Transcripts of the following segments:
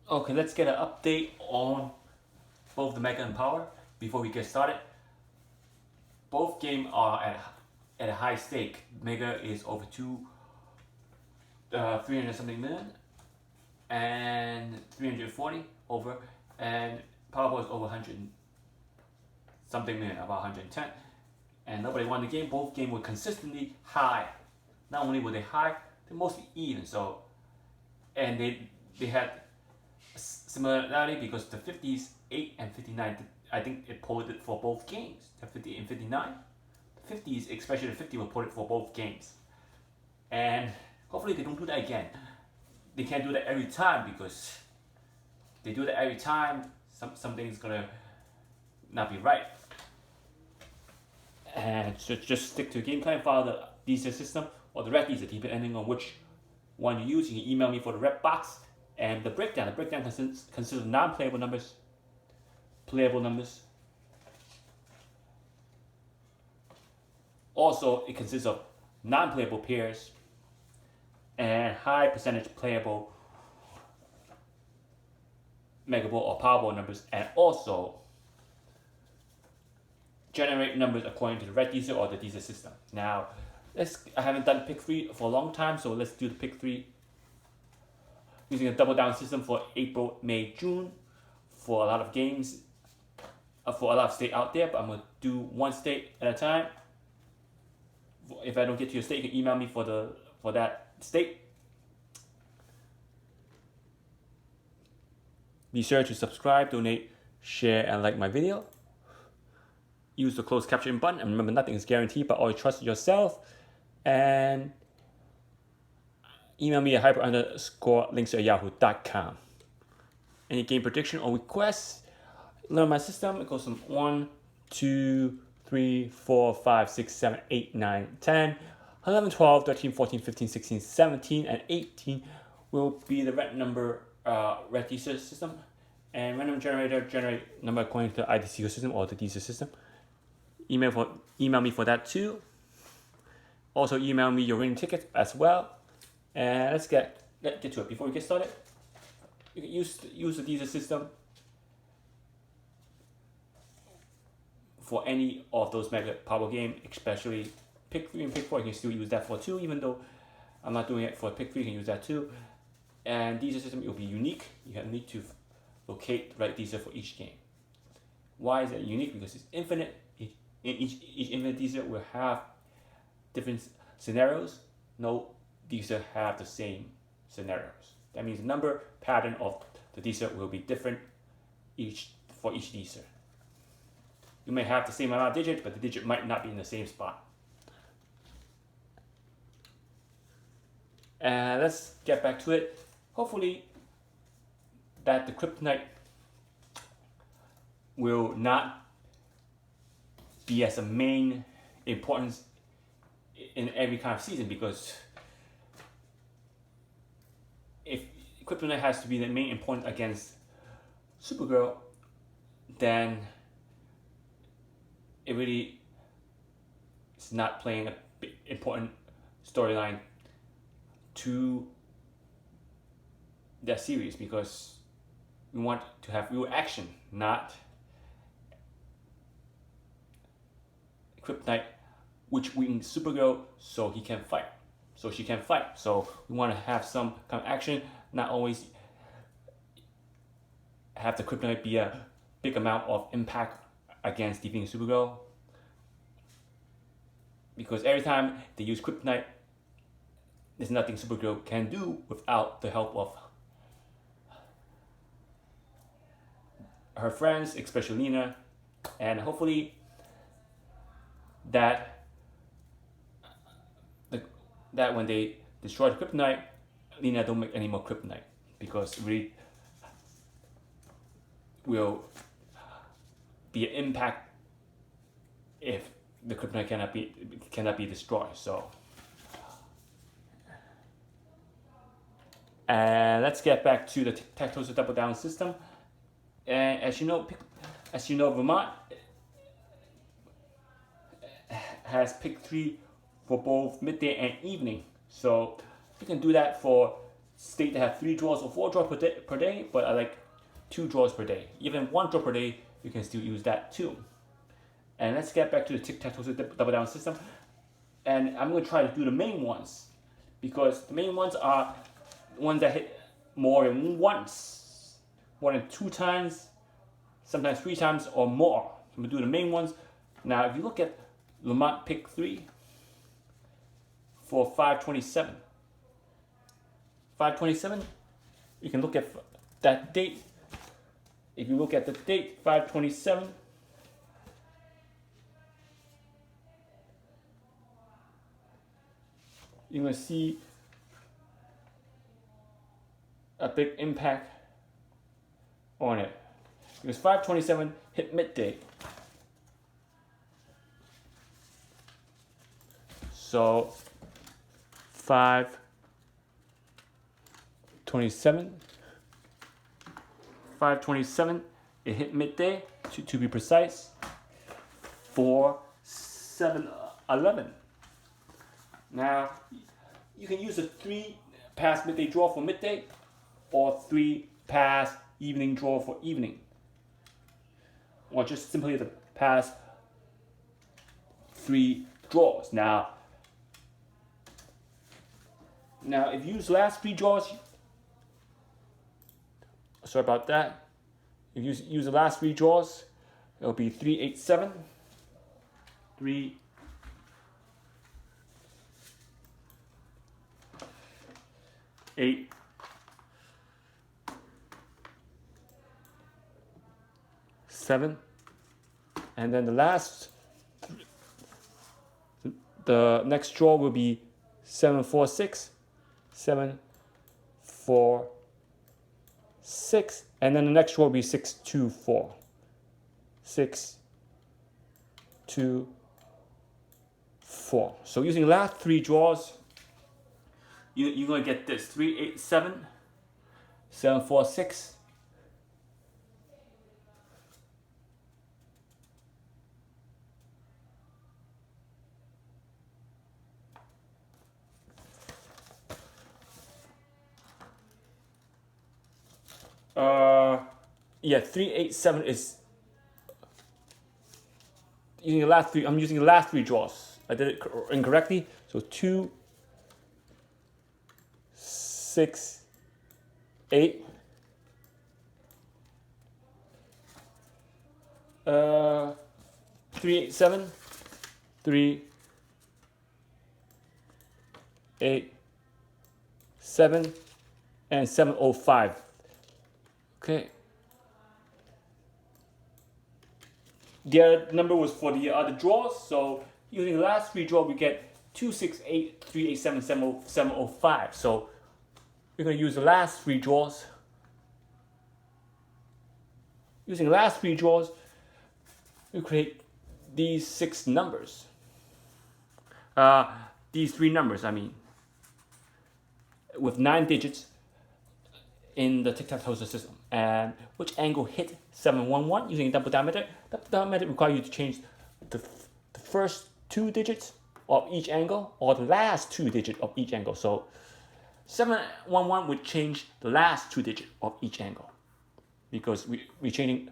Okay, let's get an update on both the Mega and Power before we get started. Both games are at a high stake. Mega is over 300 something million and 340 over, and Powerball is over 100 something million, about 110. And nobody won the game. Both games were consistently high. Not only were they high, they're mostly even. So, and they had similarity because the 50s 8 and 59, I think it pulled it for both games. The 50 and 59, the 50s, especially the 50, will pull it for both games. And hopefully they don't do that again. They can't do that every time because they do that every time, something's gonna not be right. And just stick to the game plan, follow the Dster system or the red Dster, depending on which one you use. You can email me for the red box. And the breakdown consists of non-playable numbers, playable numbers. Also, it consists of non-playable pairs and high percentage playable Mega Ball or Powerball numbers, and also generate numbers according to the red Dster or the Dster system. Now, I haven't done pick 3 for a long time, so let's do the pick 3 using a double down system for April, May, June for a lot of games, for a lot of states out there, but I'm going to do one state at a time. If I don't get to your state, you can email me for that state. Be sure to subscribe, donate, share, and like my video. Use the closed caption button, and remember, nothing is guaranteed, but always trust yourself. And email me at hyper_links@yahoo.com. Any game prediction or requests, learn my system. It goes from 1, 2, 3, 4, 5, 6, 7, 8, 9, 10, 11, 12, 13, 14, 15, 16, 17, and 18 will be the red number red Dster system. And random generator generate number according to the IDC system or the Dster system. Email me for that too. Also email me your winning tickets as well. And let's get to it. Before we get started, you can use the Dster system for any of those Mega Power games, especially pick 3 and pick 4. You can still use that for 2, even though I'm not doing it for pick 3. You can use that too. And Dster system, it will be unique. You need to locate the right Dster for each game. Why is it unique? Because it's infinite. Each infinite Dster will have different scenarios. No Dster have the same scenarios. That means the number pattern of the Dster will be different for each Dster. You may have the same amount of digits, but the digit might not be in the same spot. And let's get back to it. Hopefully that the kryptonite will not be as a main importance in every kind of season, because if kryptonite has to be the main importance against Supergirl, then it really is not playing an important storyline to that series, because we want to have real action, not kryptonite which weakens Supergirl so he can fight, so she can fight. So we want to have some kind of action, not always have the kryptonite be a big amount of impact against defeating Supergirl. Because every time they use kryptonite, there's nothing Supergirl can do without the help of her friends, especially Lena. And hopefully that when they destroy the kryptonite, Lena don't make any more kryptonite, because it really will be an impact if the kryptonite cannot be destroyed. So, and let's get back to the Toester double down system. And as you know, Vermont has pick 3 for both midday and evening. So you can do that for state to have 3 draws or 4 draws per day, but I like 2 draws per day. Even 1 draw per day, you can still use that too. And let's get back to the tic-tac-toe double down system. And I'm going to try to do the main ones, because the main ones are ones that hit more than once, more than 2 times, sometimes 3 times or more. So I'm going to do the main ones. Now, if you look at Vermont Pick 3 for 527, 527, you can look at that date. If you look at the date, 527, you're going to see a big impact on it. Because 527 hit midday. So 527, it hit midday, to be precise, 4-7-11. Now, you can use a 3 pass midday draw for midday, or 3 pass evening draw for evening, or just simply the pass 3 draws. Now, if you use the last 3 draws, sorry about that. If you use the last 3 draws, it'll be 3-8-7, 3, 8, 7, and then the next draw will be 7-4-6, 7-4-6, and then the next draw will be 6-2-4, 6-2-4. So using the last 3 draws, you're going to get this: 3-8-7, 7-4-6, yeah, 3-8-7 is using the last 3. I'm using the last 3 draws. I did it incorrectly. So 2, 6, 8. 3-8-7, 3, 8, 7, and 7-0-5. Okay. The other number was for the other draws, so using the last 3 draws, we get 2-6-8, 3-8-7, 7-0-5. So we're going to use the last 3 draws. Using the last 3 draws, we create these 6 numbers. These 3 numbers, I mean, with 9 digits in the tic-tac-toe system. And which angle hit 7-1-1 using double diameter? Double diameter requires you to change the first 2 digits of each angle, or the last 2 digits of each angle. So 7-1-1 would change the last 2 digits of each angle, because we're changing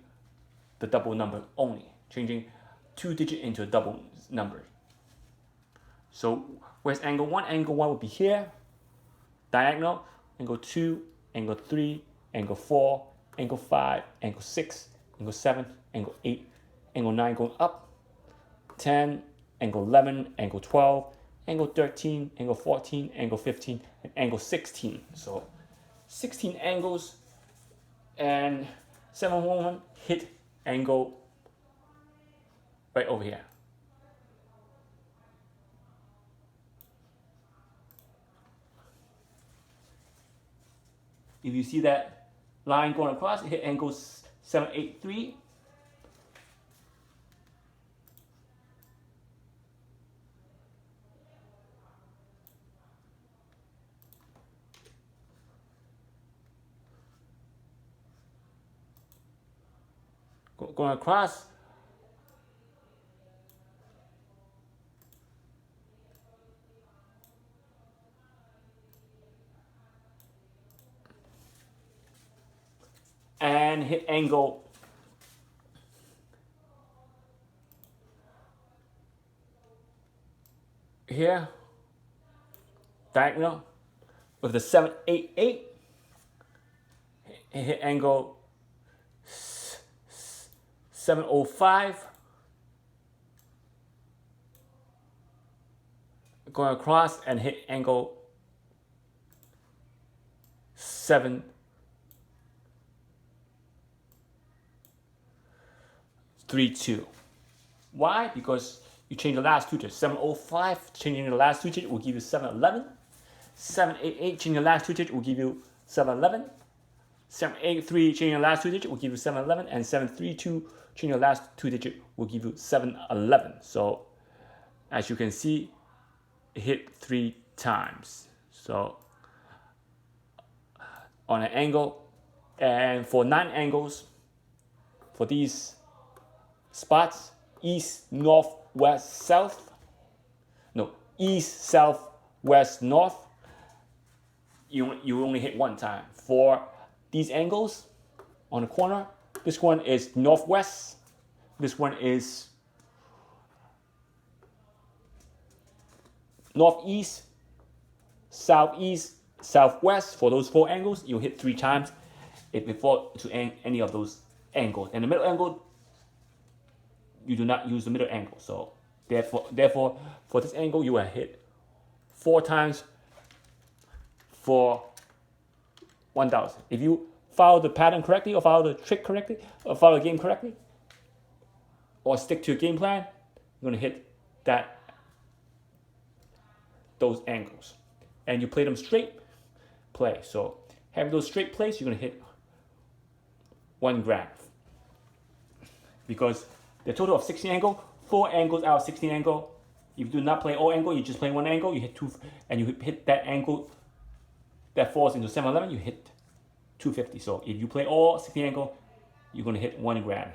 the double number only, changing 2 digits into a double number. So whereas angle 1 would be here, diagonal, angle 2, angle 3, angle 4, angle 5, angle 6, angle 7, angle 8, angle 9 going up, 10, angle 11, angle 12, angle 13, angle 14, angle 15, and angle 16. So 16 angles, and 7-1-1 hit angle right over here. If you see that line going across, it hit angle 783. Going across, and hit angle here, diagonal, with the 788, hit angle 705, going across and hit angle 732. Why? Because you change the last two digits. 705, changing the last two digits will give you 711. 788, changing the last two digits will give you 711. 783, changing the last two digits will give you 711. And 732, changing the last two digits will give you 711. So, as you can see, it hit 3 times. So, on an angle, and for 9 angles, for these spots, east, north, west, south, no, east, south, west, north, you only hit 1 time. For these angles on the corner, this one is northwest, this one is northeast, southeast, southwest. For those 4 angles, you hit 3 times if it fall to any of those angles. And the middle angle, you do not use the middle angle. So therefore, for this angle, you will hit 4 times for 1,000. If you follow the pattern correctly, or follow the trick correctly, or follow the game correctly, or stick to your game plan, you're gonna hit those angles. And you play them straight play. So having those straight plays, you're gonna hit 1 grand. Because the total of 16 angle, 4 angles out of 16 angle. If you do not play all angle, you just play 1 angle, you hit 2, and you hit that angle that falls into 711, you hit 250. So if you play all 16 angle, you're gonna hit 1 grand.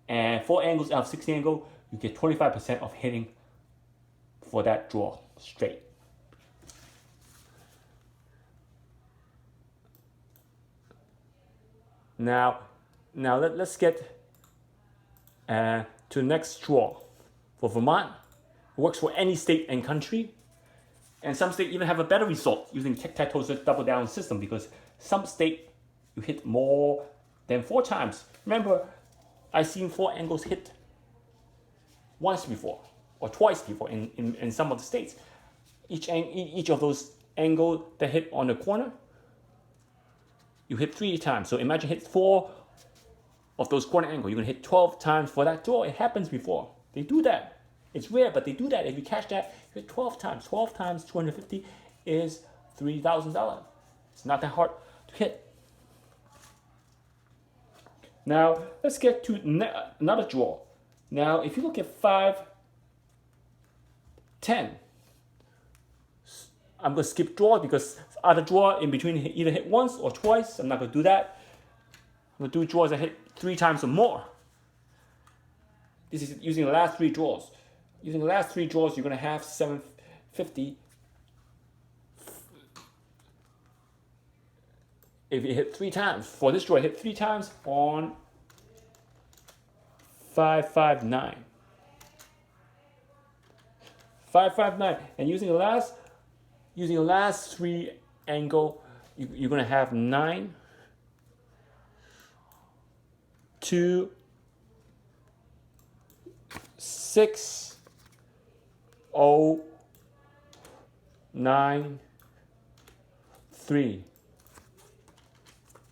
And 4 angles out of 16 angle, you get 25% of hitting for that draw straight. Now let's get to the next draw. For Vermont, it works for any state and country. And some states even have a better result using tic-tac-toe double down system, because some state you hit more than 4 times. Remember, I've seen 4 angles hit once before or twice before in some of the states. Each of those angles that hit on the corner, you hit 3 times. So imagine hit 4 of those corner angles. You're gonna hit 12 times for that draw. It happens before. They do that. It's rare, but they do that. If you catch that, you hit 12 times. 12 times 250 is $3,000. It's not that hard to hit. Now, let's get to another draw. Now, if you look at 5, 10, I'm going to skip draw because other draw in between either hit once or twice. I'm not going to do that. I'm going to do draws that hit 3 times or more. This is using the last 3 draws. Using the last 3 draws, you're going to have 750. If you hit 3 times, for this draw, hit 3 times on 559. 559, and using the last 3 angle, you're going to have 9, 2, 6, 0, 9, 3,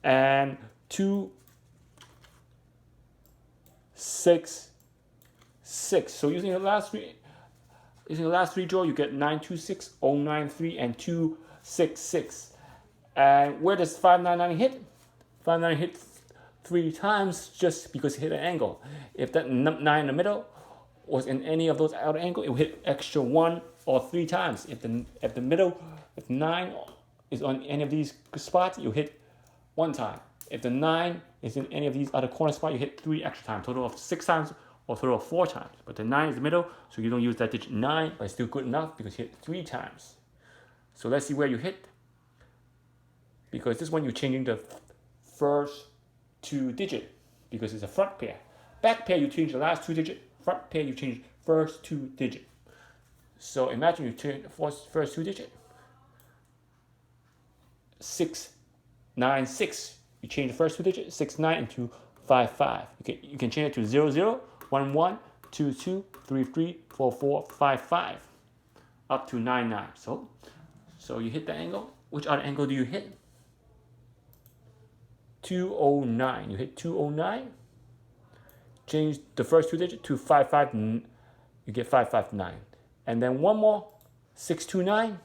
and 2, 6, 6. So using the last 3 draw, you get 926, 093, and 266. And where does 599 hit? 599 hit 3 times just because it hit an angle. If that 9 in the middle was in any of those outer angles, it will hit extra 1 or 3 times. If the middle, if 9 is on any of these spots, you hit 1 time. If the 9 is in any of these other corner spots, you hit 3 extra times. Total of 6 times or total of 4 times. But the 9 is the middle, so you don't use that digit 9, but it's still good enough because you hit 3 times. So let's see where you hit. Because this one you're changing the first 2 digit because it's a front pair. Back pair, you change the last 2 digit. Front pair, you change first 2 digit. So imagine you change the first 2 digit. 696. You change the first 2 digits, 69 into 55. You can change it to 00, 11, 22, 33, 44, 55, up to 99. So you hit the angle. Which other angle do you hit? 209. You hit 209. Change the first 2 digits to 55. You get 559. And then one more, 629.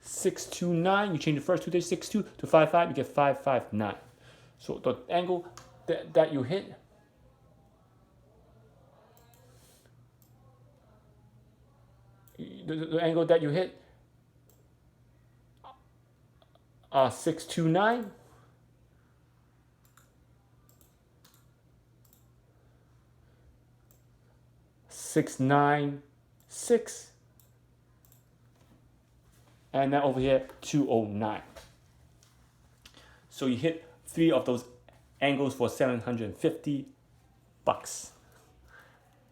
629. You change the first 2 digits, 62 to 55. You get 559. So the angle that you hit, the angle that you hit, 629. 696. And then over here, 209. So you hit 3 of those angles for $750.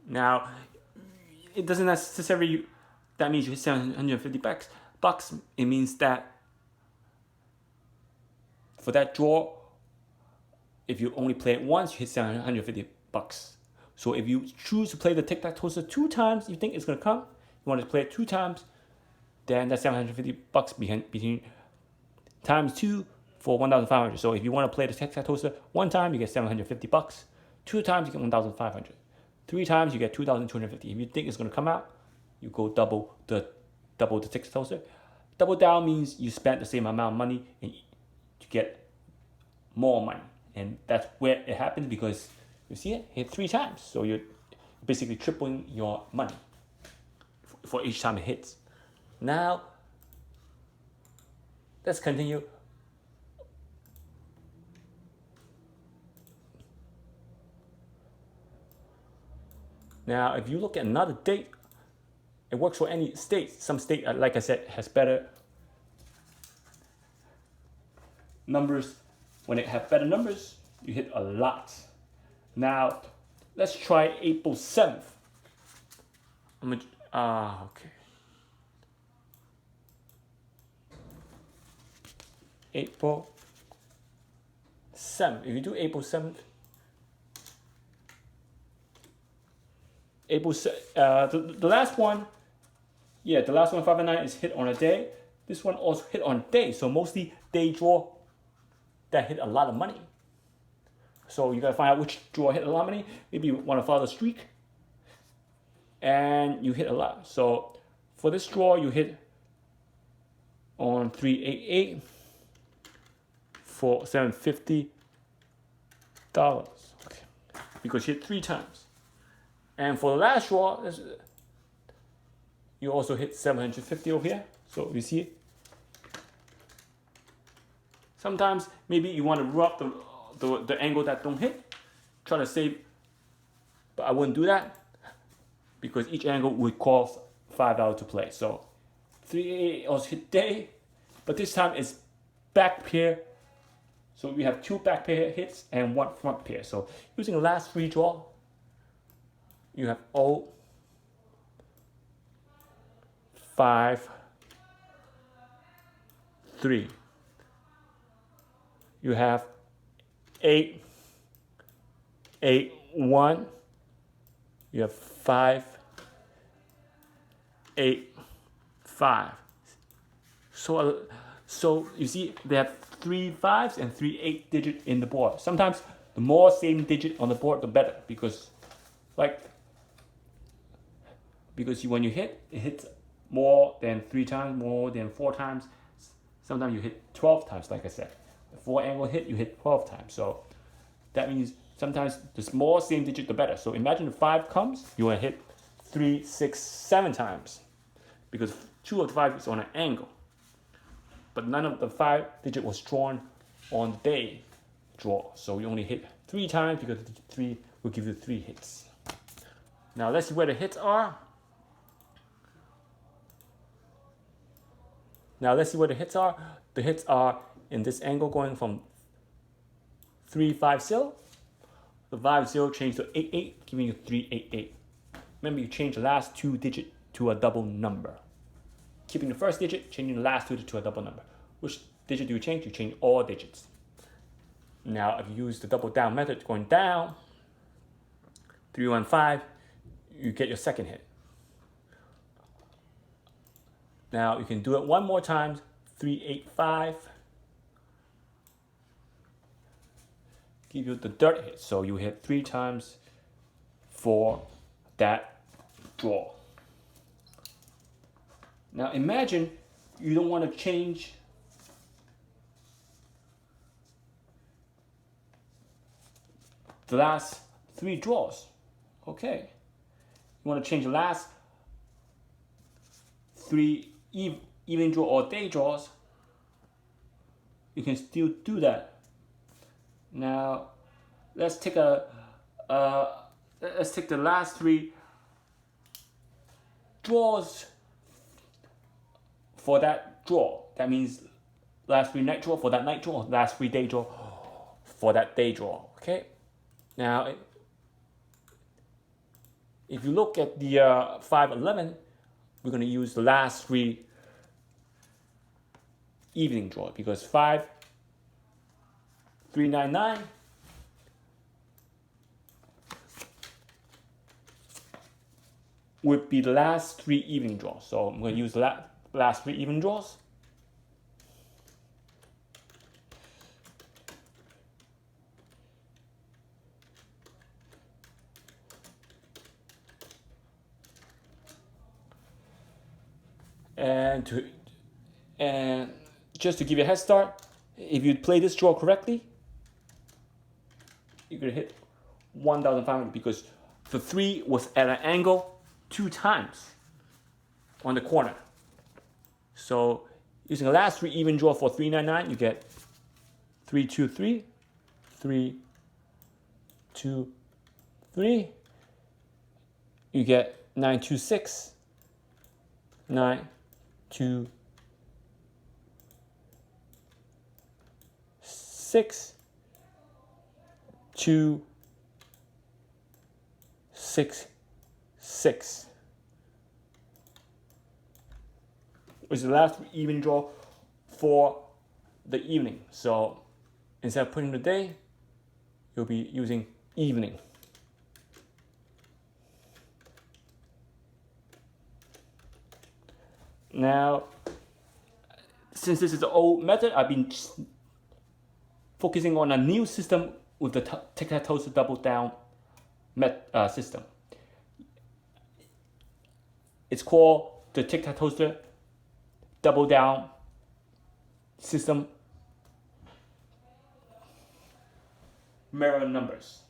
Now, it doesn't necessarily, that means you hit $750 bucks. It means that for that draw, if you only play it once, you hit $750 bucks. So if you choose to play the tic-tac-toe 2 times, you think it's going to come, you want to play it 2 times, then that's $750 between times 2 for $1,500. So if you want to play the tic-tac-toe 1 time, you get $750. 2 times, you get $1,500. 3 times, you get $2,250. If you think it's going to come out, you go double the tic-tac-toe. Double down means you spent the same amount of money and to get more money. And that's where it happens because you see it hit 3 times. So you're basically tripling your money for each time it hits. Now, let's continue. Now, if you look at another date, it works for any state. Some state, like I said, has better numbers. When it have better numbers, you hit a lot. Now, let's try April 7th. Okay. April 7th. If you do April 7th, the last one, the last one, 509, is hit on a day. This one also hit on a day. So mostly day draw that hit a lot of money. So you gotta find out which draw hit a lot of money. Maybe you want to follow the streak, and you hit a lot. So for this draw, you hit on 388 for $750. Okay, because you hit 3 times. And for the last draw, you also hit 750 over here. So you see it. Sometimes maybe you want to rub the angle that don't hit, try to save, but I wouldn't do that because each angle would cost $5 to play. So 388 also hit day, but this time it's back pair. So we have 2 back pair hits and 1 front pair. So using the last 3 draw, you have 0, 5, 3. You have 8, 8, 1. You have 5, 8, 5. So you see they have 3 5s and 3 8 digit in the board. Sometimes the more same digit on the board, the better, because when you hit, it hits more than 3 times, more than 4 times. Sometimes you hit 12 times, like I said. The 4 angle hit, you hit 12 times. So that means sometimes the more same digit, the better. So imagine the 5 comes, you want to hit 3, 6, 7 times, because 2 of the 5 is on an angle. But none of the 5 digit was drawn on the day draw. So we only hit 3 times because the 3 will give you 3 hits. Now let's see where the hits are. The hits are in this angle going from 350. The 50 changed to 88, giving you 388. Remember, you change the last 2 digits to a double number. Keeping the first digit, changing the last 2 to a double number. Which digit do you change? You change all digits. Now, if you use the double down method going down, 315, you get your second hit. Now, you can do it one more time, 385. Give you the third hit. So you hit 3 times for that draw. Now imagine you don't want to change the last 3 draws. Okay. You want to change the last 3 evening draw or day draws. You can still do that. Now let's take the last 3 draws for that draw. That means last 3 night draw for that night draw, last 3 day draw for that day draw. Okay. Now, if you look at the 511, we're going to use the last 3 evening draw because 5399 would be the last 3 evening draws. So I'm going to use the last 3 evening draws. And just to give you a head start, if you play this draw correctly, you're going to hit 1,500 because the 3 was at an angle 2 times on the corner. So using the last 3 even draw for 399, you get 323, 323. You get 926, 926, 266. Which is the last evening draw for the evening. So instead of putting the day, you'll be using evening. Now, since this is the old method, I've been focusing on a new system with the tic-tac-toe double down system. It's called the tic-tac-toe double down system mirror numbers.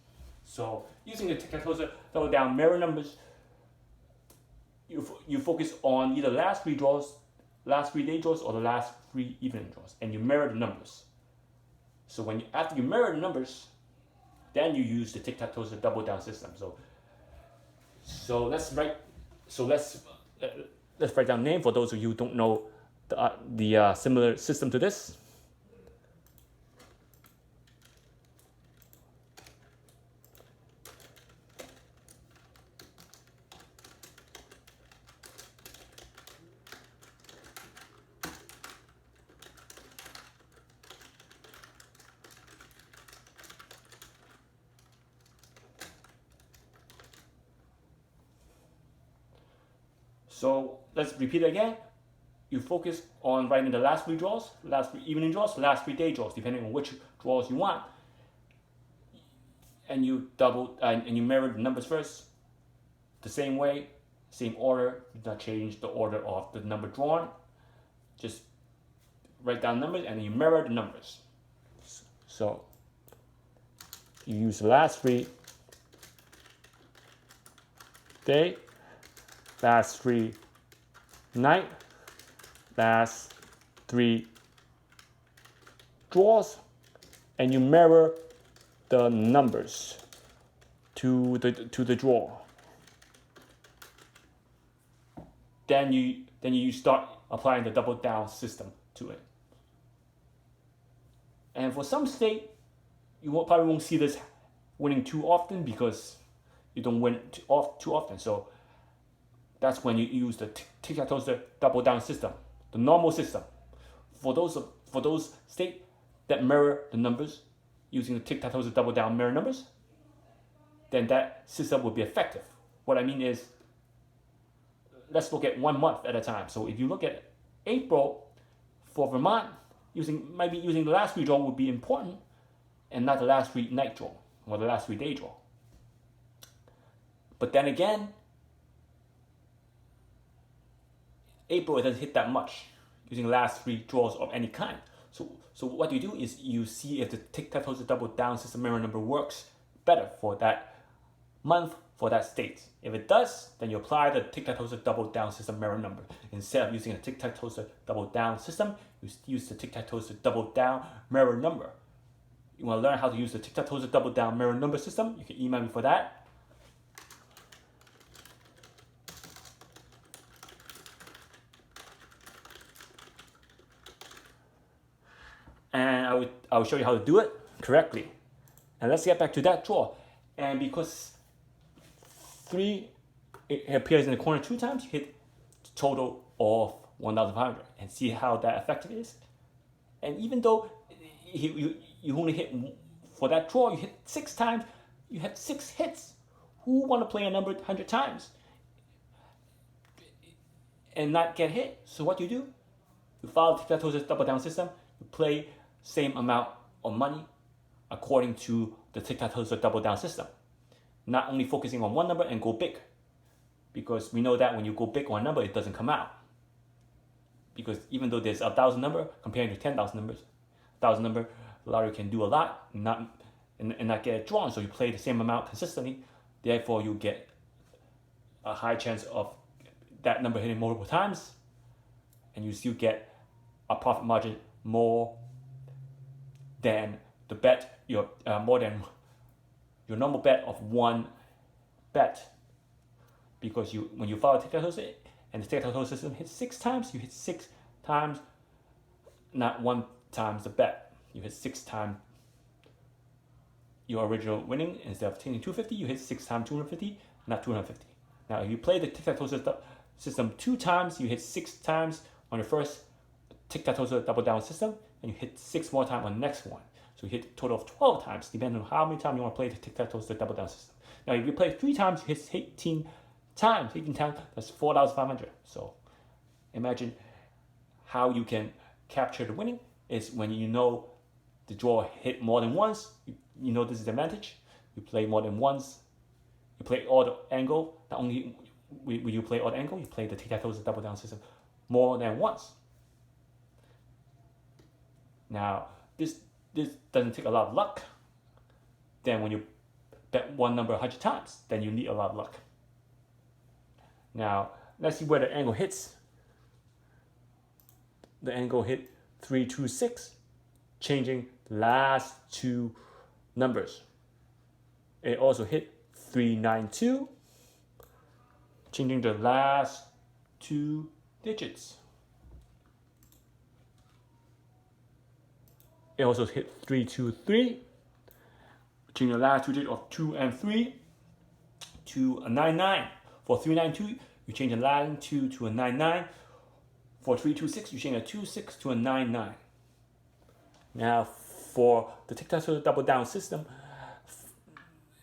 So using the tic-tac-toe double down mirror numbers, you focus on either last 3 draws, last 3 day draws, or the last 3 evening draws, and you mirror the numbers. So after you mirror the numbers, then you use the tic-tac-toe double down system. So let's write down a name for those of you who don't know the similar system to this. So let's repeat it again. You focus on writing the last 3 draws, last 3 evening draws, last 3 day draws, depending on which draws you want. And you mirror the numbers first, the same way, same order. You don't change the order of the number drawn. Just write down numbers and you mirror the numbers. So you use the last 3 day, last 3 night, last 3 draws, and you mirror the numbers to the draw. Then you start applying the double down system to it. And for some state, probably won't see this winning too often because you don't win too often. So that's when you use the tic-tac-toe double down system, the normal system. For those states that mirror the numbers using the tic-tac-toe double down mirror numbers, then that system will be effective. What I mean is, let's look at 1 month at a time. So if you look at April for Vermont, maybe using the last 3 draw would be important, and not the last 3 night draw or the last 3 day draw. But then again, April it doesn't hit that much using the last 3 draws of any kind. So what you do is you see if the tic-tac-toe double down system mirror number works better for that month, for that state. If it does, then you apply the tic-tac-toe double down system mirror number. Instead of using a tic-tac-toe double down system, you use the tic-tac-toe double down mirror number. You want to learn how to use the tic-tac-toe double down mirror number system? You can email me for that. And I will show you how to do it correctly. And let's get back to that draw. And because 3 it appears in the corner 2 times, you hit total of 1,500 and see how that effective is. And even though you only hit for that draw, you hit 6 times, you had 6 hits. Who want to play a number 100 times and not get hit? So what do? You follow the tic-tac-toe double down system. You play same amount of money according to the tic-tac-toe double down system. Not only focusing on one number and go big, because we know that when you go big on a number, it doesn't come out. Because even though there's 1,000 number comparing to 10,000 numbers, 1,000 number, the lottery can do a lot and not get it drawn. So you play the same amount consistently, therefore you get a high chance of that number hitting multiple times, and you still get a profit margin more than the bet, more than your normal bet of 1 bet. Because when you follow tic-tac-toe and the tic-tac-toe system hits 6 times, you hit 6 times, not 1 times the bet. You hit 6 times your original winning. Instead of taking 250, you hit 6 times 250, not 250. Now, if you play the tic-tac-toe system 2 times, you hit 6 times on your first tic-tac-toe double down system, and you hit 6 more times on the next one. So you hit a total of 12 times, depending on how many times you want to play the tic-tac-toe double down system. Now, if you play 3 times, you hit 18 times. 18 times, that's 4,500. So imagine how you can capture the winning is when you know the draw hit more than once. You know this is the advantage. You play more than once. You play odd angle. Not only will you play odd angle, you play the tic-tac-toe double down system more than once. Now, this doesn't take a lot of luck. Then when you bet one number 100 times, then you need a lot of luck. Now, let's see where the angle hits. The angle hit 326, changing the last 2 numbers. It also hit 392, changing the last 2 digits. It also hit 323, changing the last 2 digits of 2 and 3 to a 99. For 392, you change the last 2 to a 99. For 326, you change a 26 to a 99. Now, for the tic-tac-toe double down system,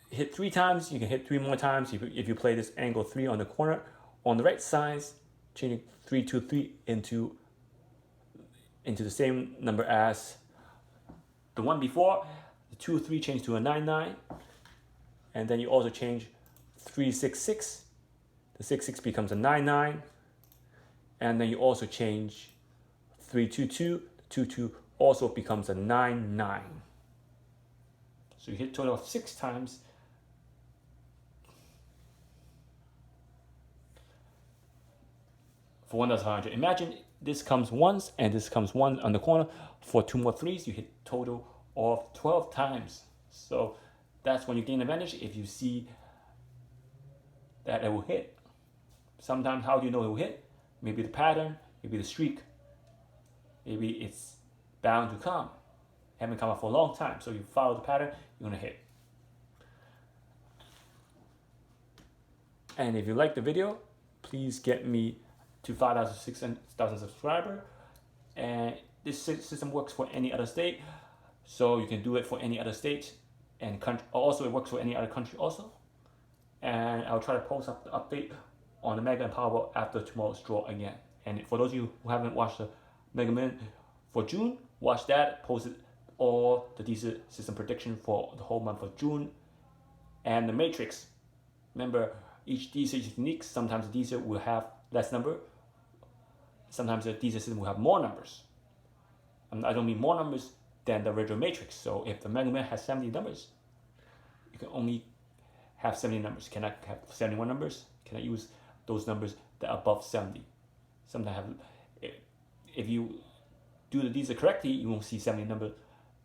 hit 3 times, you can hit 3 more times if you play this angle 3 on the corner. On the right side, changing 323 into the same number as the one before. The 2-3 change to a 99. And then you also change 366. The 66 becomes a 99. And then you also change 322. The 22 also becomes a 99. So you hit a total of 6 times. For 1,500. Imagine this comes once and this comes once on the corner. For 2 more 3s, you hit a total of 12 times. So that's when you gain advantage if you see that it will hit. Sometimes, how do you know it will hit? Maybe the pattern, maybe the streak, maybe it's bound to come. haven't come out for a long time. So you follow the pattern, you're gonna hit. And if you like the video, please get me to 5,000 subscribers. And this system works for any other state, so you can do it for any other state and country. Also, it works for any other country also. And I'll try to post up the update on the Mega and Powerball after tomorrow's draw again. And for those of you who haven't watched the Mega Man for June, watch that. Posted all the Dster system prediction for the whole month of June. And the Matrix. Remember, each Dster is unique. Sometimes the Dster will have less number. Sometimes the Dster system will have more numbers. I don't mean more numbers than the original Matrix. So if the Mega Man has 70 numbers, you can only have 70 numbers. You cannot have 71 numbers. You cannot use those numbers that are above 70. Sometimes if you do the Dster correctly, you won't see 70 numbers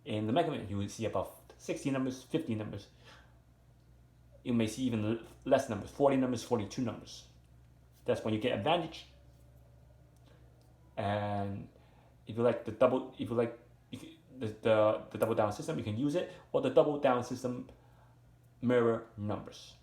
in the Mega Man. You will see above 60 numbers, 50 numbers. You may see even less numbers, 40 numbers, 42 numbers. That's when you get advantage. And if you like the double, if you like the double down system, you can use it, or the double down system mirror numbers.